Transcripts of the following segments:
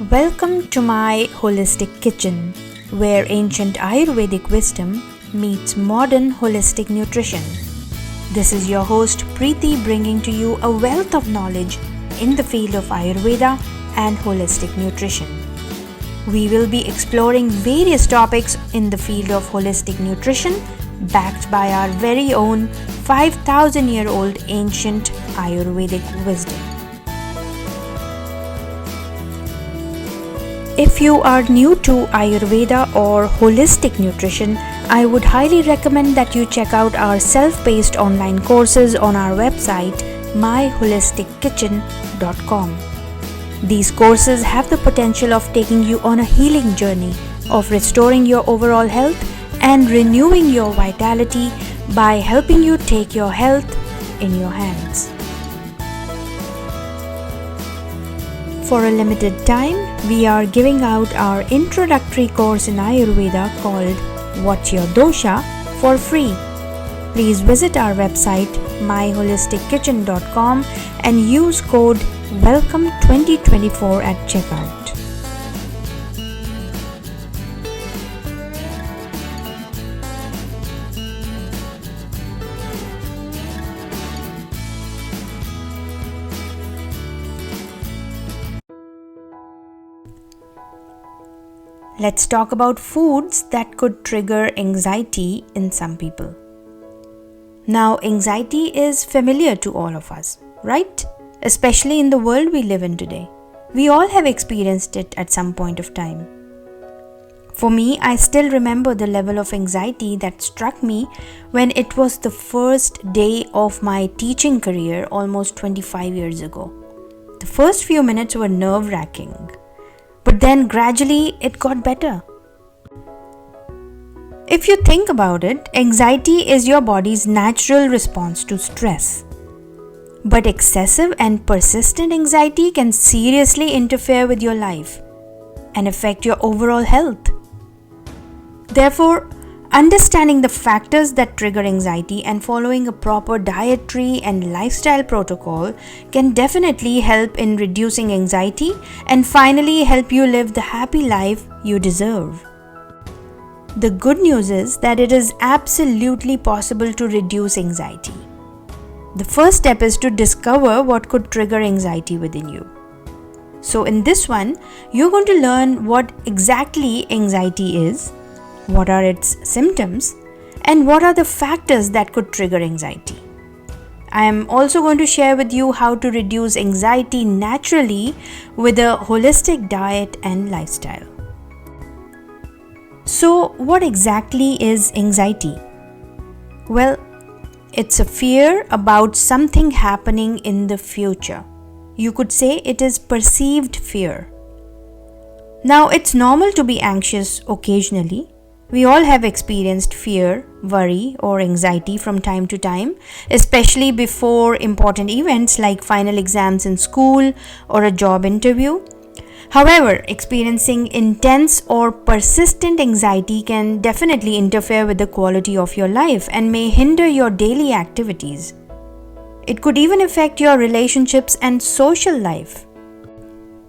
Welcome to my holistic kitchen, where ancient Ayurvedic wisdom meets modern holistic nutrition. This is your host Preeti, bringing to you a wealth of knowledge in the field of Ayurveda and holistic nutrition. We will be exploring various topics in the field of holistic nutrition, backed by our very own 5,000-year-old ancient Ayurvedic wisdom. If you are new to Ayurveda or holistic nutrition, I would highly recommend that you check out our self-paced online courses on our website myholistickitchen.com. These courses have the potential of taking you on a healing journey, of restoring your overall health and renewing your vitality by helping you take your health in your hands. For a limited time, we are giving out our introductory course in Ayurveda called What's Your Dosha for free. Please visit our website myholistickitchen.com and use code WELCOME2024 at checkout. Let's talk about foods that could trigger anxiety in some people. Now, anxiety is familiar to all of us, right? Especially in the world we live in today. We all have experienced it at some point of time. For me, I still remember the level of anxiety that struck me when it was the first day of my teaching career almost 25 years ago. The first few minutes were nerve-wracking. But then gradually it got better. If you think about it, anxiety is your body's natural response to stress. But excessive and persistent anxiety can seriously interfere with your life and affect your overall health. Therefore, understanding the factors that trigger anxiety and following a proper dietary and lifestyle protocol can definitely help in reducing anxiety and finally help you live the happy life you deserve. The good news is that it is absolutely possible to reduce anxiety. The first step is to discover what could trigger anxiety within you. So in this one, you're going to learn what exactly anxiety is, what are its symptoms, and what are the factors that could trigger anxiety. I am also going to share with you how to reduce anxiety naturally with a holistic diet and lifestyle. So, what exactly is anxiety? Well, it's a fear about something happening in the future. You could say it is perceived fear. Now, it's normal to be anxious occasionally. We all have experienced fear, worry, or anxiety from time to time, especially before important events like final exams in school or a job interview. However, experiencing intense or persistent anxiety can definitely interfere with the quality of your life and may hinder your daily activities. It could even affect your relationships and social life.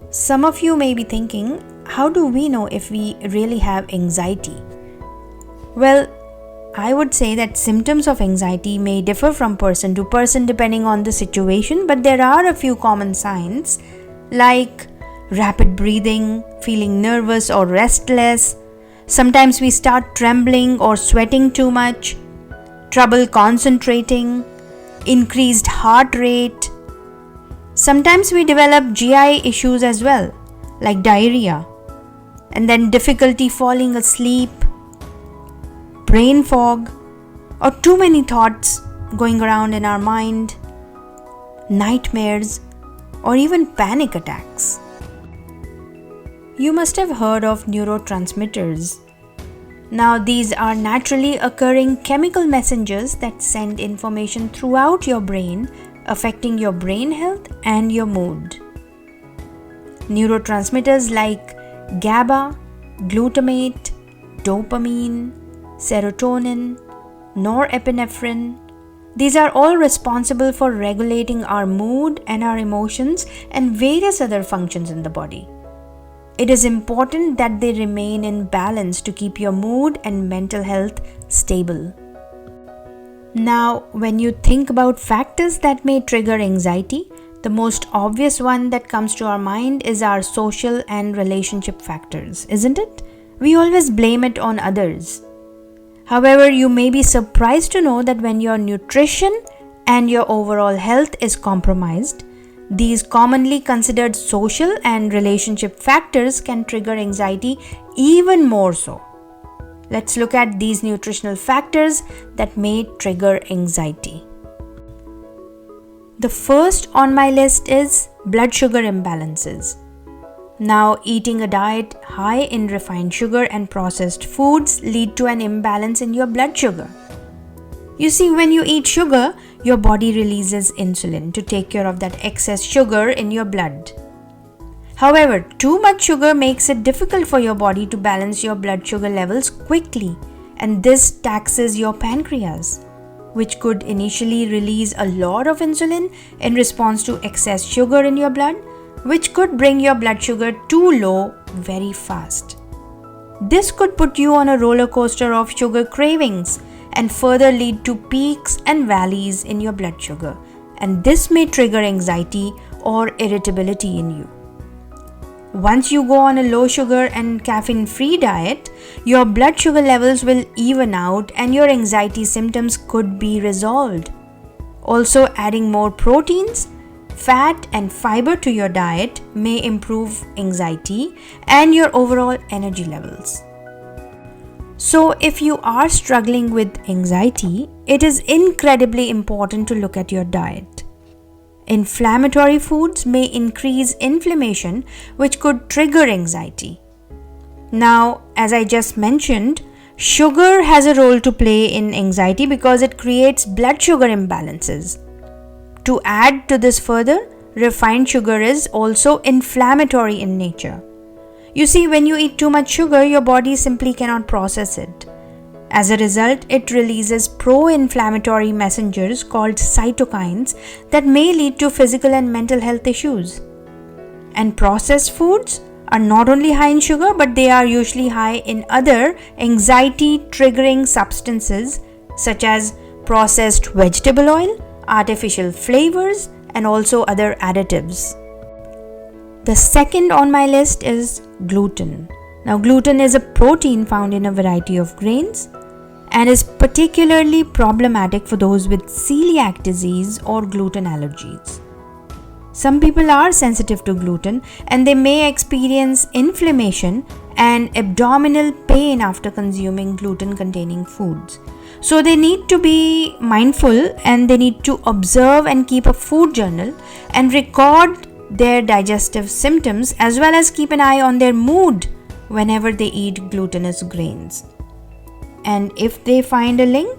Some of you may be thinking, how do we know if we really have anxiety? Well, I would say that symptoms of anxiety may differ from person to person depending on the situation, but there are a few common signs like rapid breathing, feeling nervous or restless. Sometimes we start trembling or sweating too much, trouble concentrating, increased heart rate. Sometimes we develop GI issues as well, like diarrhea, and then difficulty falling asleep, brain fog, or too many thoughts going around in our mind, nightmares, or even panic attacks. You must have heard of neurotransmitters. Now, these are naturally occurring chemical messengers that send information throughout your brain, affecting your brain health and your mood. Neurotransmitters like GABA, glutamate, dopamine, serotonin, norepinephrine. These are all responsible for regulating our mood and our emotions and various other functions in the body. it is important that they remain in balance to keep your mood and mental health stable. Now, when you think about factors that may trigger anxiety, the most obvious one that comes to our mind is our social and relationship factors, isn't it? We always blame it on others. However, you may be surprised to know that when your nutrition and your overall health is compromised, these commonly considered social and relationship factors can trigger anxiety even more so. Let's look at these nutritional factors that may trigger anxiety. The first on my list is blood sugar imbalances. Now, eating a diet high in refined sugar and processed foods lead to an imbalance in your blood sugar. You see, when you eat sugar, your body releases insulin to take care of that excess sugar in your blood. However, too much sugar makes it difficult for your body to balance your blood sugar levels quickly, and this taxes your pancreas, which could initially release a lot of insulin in response to excess sugar in your blood, which could bring your blood sugar too low very fast. This could put you on a roller coaster of sugar cravings and further lead to peaks and valleys in your blood sugar, and this may trigger anxiety or irritability in you. Once you go on a low sugar and caffeine-free diet, your blood sugar levels will even out and your anxiety symptoms could be resolved. Also, adding more proteins, fat and fiber to your diet may improve anxiety and your overall energy levels. So, if you are struggling with anxiety, it is incredibly important to look at your diet. Inflammatory foods may increase inflammation, which could trigger anxiety. Now, as I just mentioned, sugar has a role to play in anxiety because it creates blood sugar imbalances. To add to this further, refined sugar is also inflammatory in nature. You see, when you eat too much sugar, your body simply cannot process it. As a result, it releases pro-inflammatory messengers called cytokines that may lead to physical and mental health issues. And processed foods are not only high in sugar, but they are usually high in other anxiety-triggering substances such as processed vegetable oil, artificial flavors, and also other additives. The second on my list is gluten. Now, gluten is a protein found in a variety of grains and is particularly problematic for those with celiac disease or gluten allergies. Some people are sensitive to gluten and they may experience inflammation and abdominal pain after consuming gluten-containing foods. So they need to be mindful and they need to observe and keep a food journal and record their digestive symptoms as well as keep an eye on their mood whenever they eat glutinous grains. And if they find a link,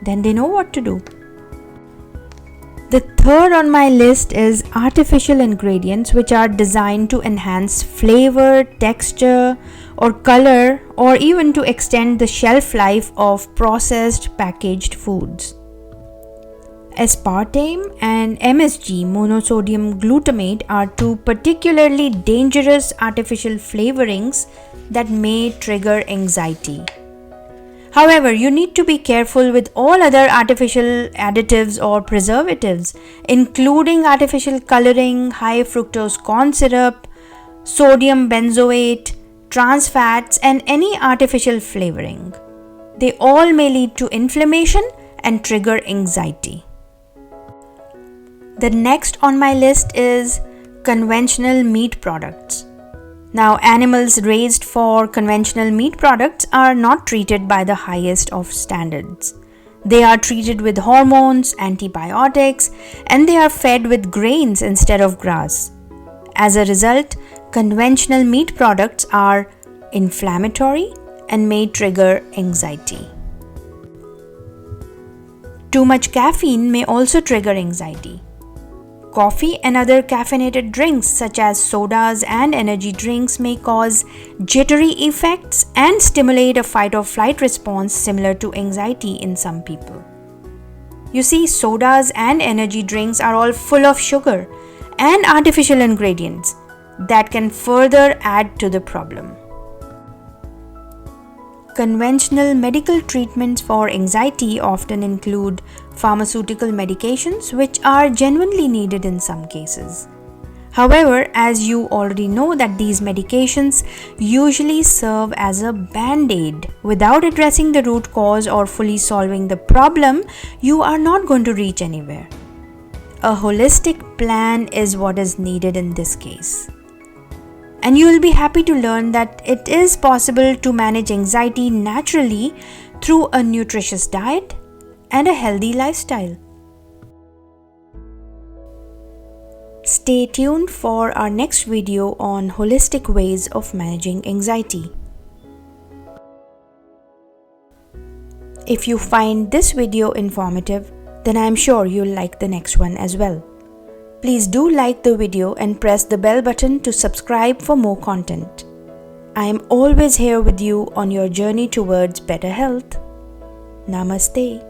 then they know what to do. The third on my list is artificial ingredients which are designed to enhance flavor, texture, or color, or even to extend the shelf life of processed packaged foods. Aspartame and M.Sc, monosodium glutamate, are two particularly dangerous artificial flavorings that may trigger anxiety. However, you need to be careful with all other artificial additives or preservatives, including artificial coloring, high fructose corn syrup, sodium benzoate, trans fats, and any artificial flavoring. They all may lead to inflammation and trigger anxiety. The next on my list is conventional meat products. Now, animals raised for conventional meat products are not treated by the highest of standards. They are treated with hormones, antibiotics, and they are fed with grains instead of grass. As a result, conventional meat products are inflammatory and may trigger anxiety. Too much caffeine may also trigger anxiety. Coffee and other caffeinated drinks such as sodas and energy drinks may cause jittery effects and stimulate a fight or flight response similar to anxiety in some people. You see, sodas and energy drinks are all full of sugar and artificial ingredients, that can further add to the problem. Conventional medical treatments for anxiety often include pharmaceutical medications, which are genuinely needed in some cases. However, as you already know that these medications usually serve as a band-aid. Without addressing the root cause or fully solving the problem, you are not going to reach anywhere. A holistic plan is what is needed in this case. And you will be happy to learn that it is possible to manage anxiety naturally through a nutritious diet and a healthy lifestyle. Stay tuned for our next video on holistic ways of managing anxiety. If you find this video informative, then I am sure you'll like the next one as well. Please do like the video and press the bell button to subscribe for more content. I am always here with you on your journey towards better health. Namaste.